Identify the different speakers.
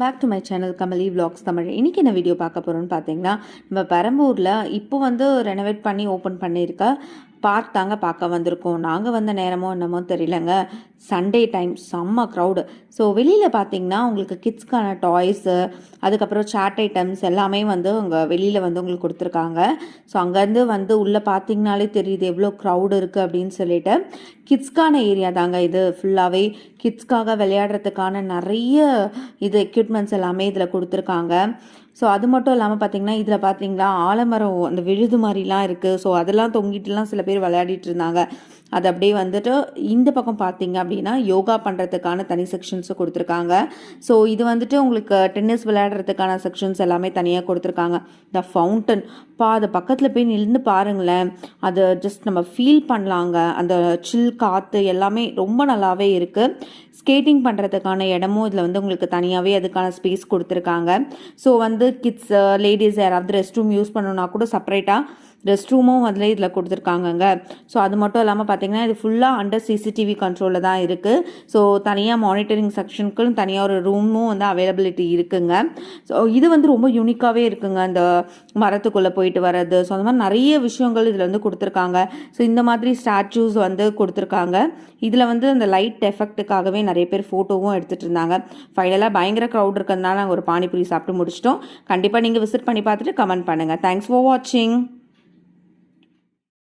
Speaker 1: Back to my channel Kamali vlogs Tamil. இன்றைக்கி என்ன video பார்க்க போகிறோன்னு பார்த்தீங்கன்னா, நம்ம பெரம்பூரில் இப்போ வந்து ரெனோவேட் பண்ணி ஓப்பன் பண்ணியிருக்க பார்க் தாங்க பார்க்க வந்திருக்கோம். நாங்கள் வந்த நேரமோ என்னமோ தெரியலங்க, சண்டே டைம் செம்ம க்ரௌடு. ஸோ வெளியில் பார்த்தீங்கன்னா உங்களுக்கு கிட்ஸ்க்கான டாய்ஸு, அதுக்கப்புறம் சாட் ஐட்டம்ஸ் எல்லாமே வந்து அங்கே வெளியில் வந்து உங்களுக்கு கொடுத்துருக்காங்க. ஸோ அங்கேருந்து வந்து உள்ளே பார்த்தீங்கனாலே தெரியுது எவ்வளோ க்ரௌடு இருக்குது அப்படின்னு சொல்லிட்டு. கிட்ஸ்க்கான ஏரியா தாங்க இது ஃபுல்லாகவே. கிட்ஸ்க்காக விளையாடுறதுக்கான நிறைய இது எக்யூப்மெண்ட்ஸ் எல்லாமே இதில் கொடுத்துருக்காங்க. ஸோ அது மட்டும் இல்லாமல் பார்த்தீங்கன்னா, இதில் பார்த்தீங்களா ஆலமரம் அந்த விழுது மாதிரிலாம் இருக்குது. ஸோ அதெல்லாம் தொங்கிட்டுலாம் சில பேர் விளையாடிட்டு இருந்தாங்க. அது அப்படியே வந்துட்டு இந்த பக்கம் பார்த்தீங்க அப்படின்னா யோகா பண்ணுறதுக்கான தனி செக்ஷன்ஸும் கொடுத்துருக்காங்க. ஸோ இது வந்துட்டு உங்களுக்கு டென்னிஸ் விளையாடுறதுக்கான செக்ஷன்ஸ் எல்லாமே தனியாக கொடுத்துருக்காங்க. த ஃபவுண்டன் அது பக்கத்தில் போய் நின்று பாருங்களேன், அதை ஜஸ்ட் நம்ம ஃபீல் பண்ணலாங்க. அந்த சில் காற்று எல்லாமே ரொம்ப நல்லாவே இருக்குது. ஸ்கேட்டிங் பண்ணுறதுக்கான இடமும் இதில் வந்து உங்களுக்கு தனியாகவே அதுக்கான ஸ்பேஸ் கொடுத்துருக்காங்க. ஸோ வந்து கிட்ஸ் லேடிஸ் யாராவது ரெஸ்ட் ரூம் யூஸ் பண்ணணுன்னா கூட செப்பரேட்டாக ரெஸ்ட் ரூமும் அதில் இதில் கொடுத்துருக்காங்கங்க. ஸோ அது மட்டும் இல்லாமல் பார்த்தீங்கன்னா இது ஃபுல்லாக அண்டர் சிசிடிவி கண்ட்ரோலில் தான் இருக்குது. ஸோ தனியாக மானிட்டரிங் செக்ஷனுக்குன்னு தனியாக ஒரு ரூமும் வந்து அவைலபிலிட்டி இருக்குங்க. ஸோ இது வந்து ரொம்ப யூனிக்காகவே இருக்குங்க, அந்த மரத்துக்குள்ளே போயிட்டு வர்றது. ஸோ அந்த மாதிரி நிறைய விஷயங்கள் இதில் வந்து கொடுத்துருக்காங்க. ஸோ இந்த மாதிரி ஸ்டாச்சூஸ் வந்து கொடுத்துருக்காங்க. இதில் வந்து அந்த லைட் எஃபெக்ட்டுக்காகவே நிறைய பேர் ஃபோட்டோவும் எடுத்துகிட்டு இருந்தாங்க. ஃபைனலாக பயங்கர க்ரௌட் இருக்கிறதுனால நாங்கள் ஒரு பானிபூரி சாப்பிட்டு முடிச்சிட்டோம். கண்டிப்பாக நீங்கள் விசிட் பண்ணி பார்த்துட்டு கமெண்ட் பண்ணுங்கள். தேங்க்ஸ் ஃபார் வாட்சிங்.